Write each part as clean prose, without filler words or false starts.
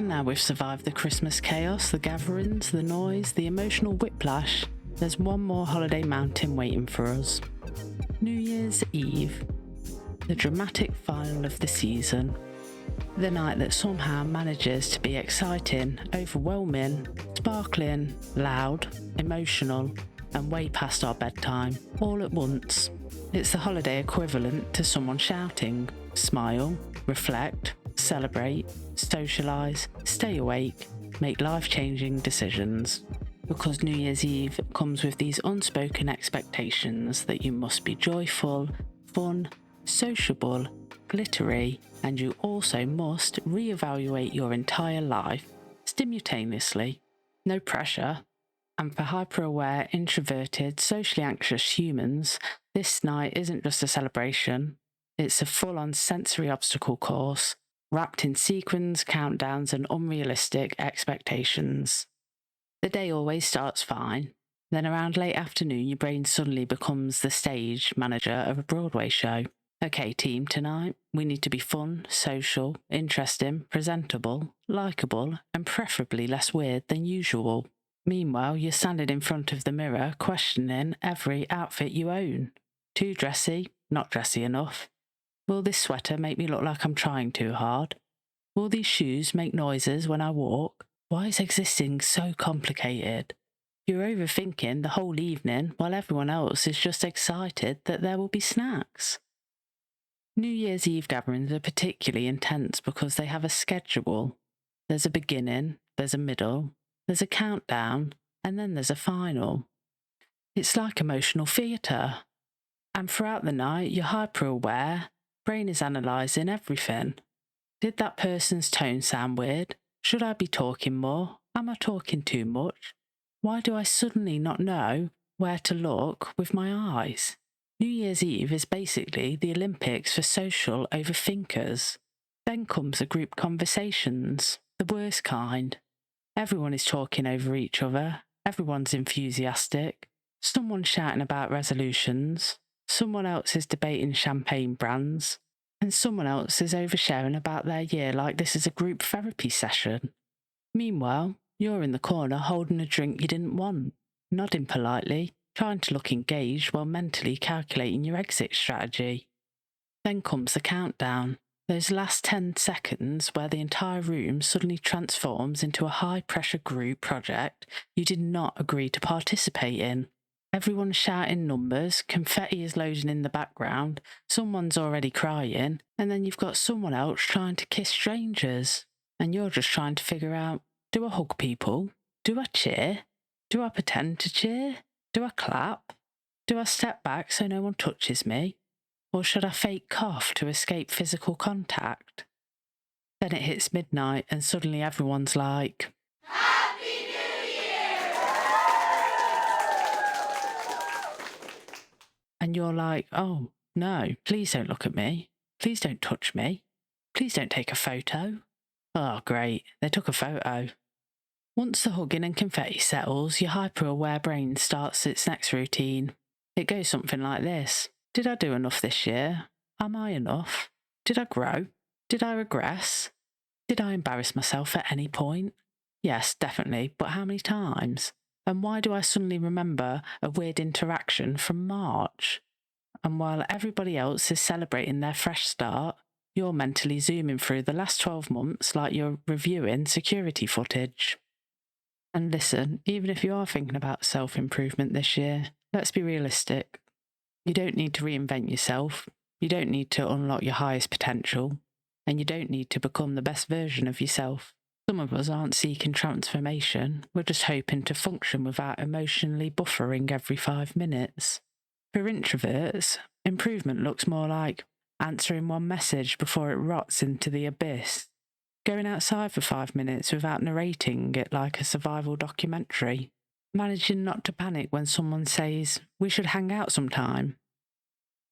And now we've survived the Christmas chaos, the gatherings, the noise, the emotional whiplash. There's one more holiday mountain waiting for us. New Year's Eve. The dramatic final of the season. The night that somehow manages to be exciting, overwhelming, sparkling, loud, emotional, and way past our bedtime, all at once. It's the holiday equivalent to someone shouting, smile, reflect, celebrate, socialise, stay awake, make life-changing decisions. Because New Year's Eve comes with these unspoken expectations that you must be joyful, fun, sociable, glittery, and you also must reevaluate your entire life simultaneously. No pressure. And for hyper-aware, introverted, socially anxious humans, this night isn't just a celebration. It's a full-on sensory obstacle course, wrapped in sequins, countdowns, and unrealistic expectations. The day always starts fine. Then around late afternoon, your brain suddenly becomes the stage manager of a Broadway show. Okay, team, tonight we need to be fun, social, interesting, presentable, likeable, and preferably less weird than usual. Meanwhile, you're standing in front of the mirror questioning every outfit you own. Too dressy, not dressy enough. Will this sweater make me look like I'm trying too hard? Will these shoes make noises when I walk? Why is existing so complicated? You're overthinking the whole evening while everyone else is just excited that there will be snacks. New Year's Eve gatherings are particularly intense because they have a schedule. There's a beginning, there's a middle, there's a countdown, and then there's a final. It's like emotional theatre. And throughout the night, you're hyper-aware, brain is analysing everything. Did that person's tone sound weird? Should I be talking more? Am I talking too much? Why do I suddenly not know where to look with my eyes? New Year's Eve is basically the Olympics for social overthinkers. Then comes the group conversations, the worst kind. Everyone is talking over each other, everyone's enthusiastic, someone's shouting about resolutions, someone else is debating champagne brands, and someone else is oversharing about their year like this is a group therapy session. Meanwhile, you're in the corner holding a drink you didn't want, nodding politely, trying to look engaged while mentally calculating your exit strategy. Then comes the countdown, those last 10 seconds where the entire room suddenly transforms into a high-pressure group project you did not agree to participate in. Everyone's shouting numbers, confetti is loading in the background, someone's already crying, and then you've got someone else trying to kiss strangers. And you're just trying to figure out, do I hug people? Do I cheer? Do I pretend to cheer? Do I clap? Do I step back so no one touches me? Or should I fake cough to escape physical contact? Then it hits midnight and suddenly everyone's like, Happy New Year! And you're like, oh, no, please don't look at me. Please don't touch me. Please don't take a photo. Oh, great, they took a photo. Once the hugging and confetti settles, your hyper-aware brain starts its next routine. It goes something like this. Did I do enough this year? Am I enough? Did I grow? Did I regress? Did I embarrass myself at any point? Yes, definitely, but how many times? And why do I suddenly remember a weird interaction from March? And while everybody else is celebrating their fresh start, you're mentally zooming through the last 12 months like you're reviewing security footage. And listen, even if you are thinking about self-improvement this year, let's be realistic. You don't need to reinvent yourself, you don't need to unlock your highest potential, and you don't need to become the best version of yourself. Some of us aren't seeking transformation, we're just hoping to function without emotionally buffering every 5 minutes. For introverts, improvement looks more like answering one message before it rots into the abyss, going outside for 5 minutes without narrating it like a survival documentary, managing not to panic when someone says, we should hang out sometime,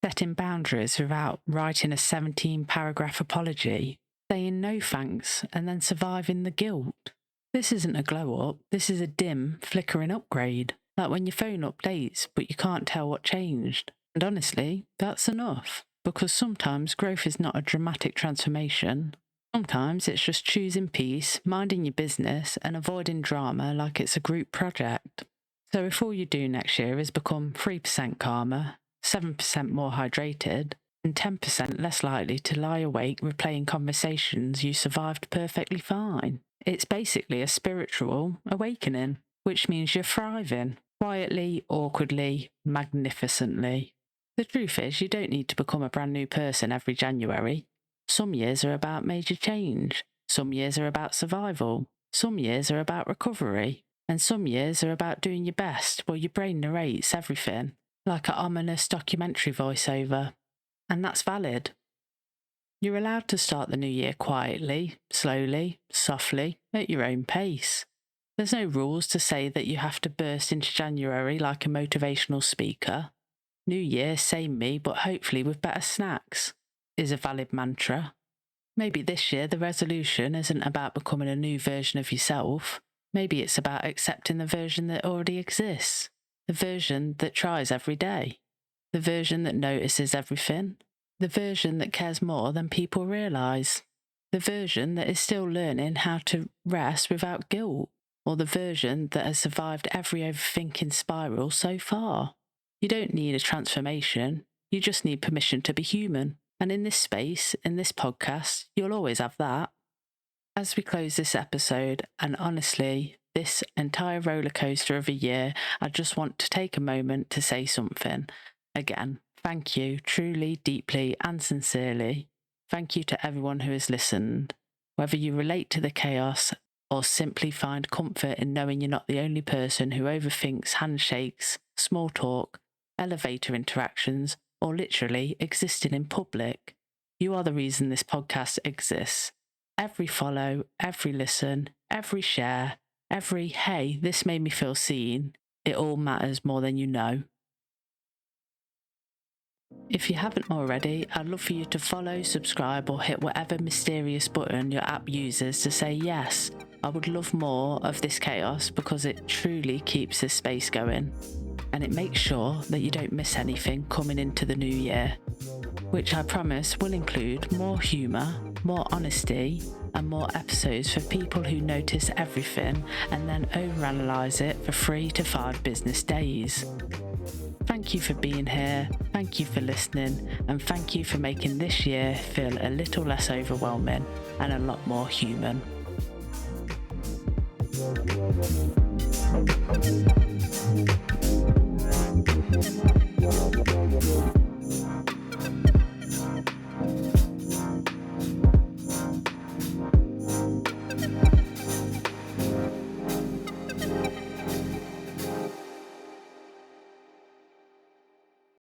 setting boundaries without writing a 17-paragraph apology, saying no thanks and then surviving the guilt. This isn't a glow-up, this is a dim, flickering upgrade, like when your phone updates but you can't tell what changed. And honestly, that's enough, because sometimes growth is not a dramatic transformation, Sometimes it's just choosing peace, minding your business, and avoiding drama like it's a group project. So if all you do next year is become 3% calmer, 7% more hydrated, and 10% less likely to lie awake replaying conversations you survived perfectly fine, it's basically a spiritual awakening, which means you're thriving, quietly, awkwardly, magnificently. The truth is, you don't need to become a brand new person every January. Some years are about major change, some years are about survival, some years are about recovery, and some years are about doing your best while your brain narrates everything, like an ominous documentary voiceover. And that's valid. You're allowed to start the new year quietly, slowly, softly, at your own pace. There's no rules to say that you have to burst into January like a motivational speaker. New year, same me, but hopefully with better snacks, is a valid mantra. Maybe this year the resolution isn't about becoming a new version of yourself. Maybe it's about accepting the version that already exists, the version that tries every day, the version that notices everything, the version that cares more than people realise, the version that is still learning how to rest without guilt, or the version that has survived every overthinking spiral so far. You don't need a transformation, you just need permission to be human. And in this space, in this podcast, you'll always have that. As we close this episode, and honestly, this entire roller coaster of a year, I just want to take a moment to say something. Again, thank you, truly, deeply, and sincerely. Thank you to everyone who has listened. Whether you relate to the chaos or simply find comfort in knowing you're not the only person who overthinks handshakes, small talk, elevator interactions, or literally existing in public, you are the reason this podcast exists. Every follow, every listen, every share, every hey, this made me feel seen, it all matters more than you know. If you haven't already, I'd love for you to follow, subscribe, or hit whatever mysterious button your app uses to say yes. I would love more of this chaos because it truly keeps this space going. And it makes sure that you don't miss anything coming into the new year, which I promise will include more humour, more honesty, and more episodes for people who notice everything and then overanalyze it for 3 to 5 business days. Thank you for being here, thank you for listening, and thank you for making this year feel a little less overwhelming and a lot more human.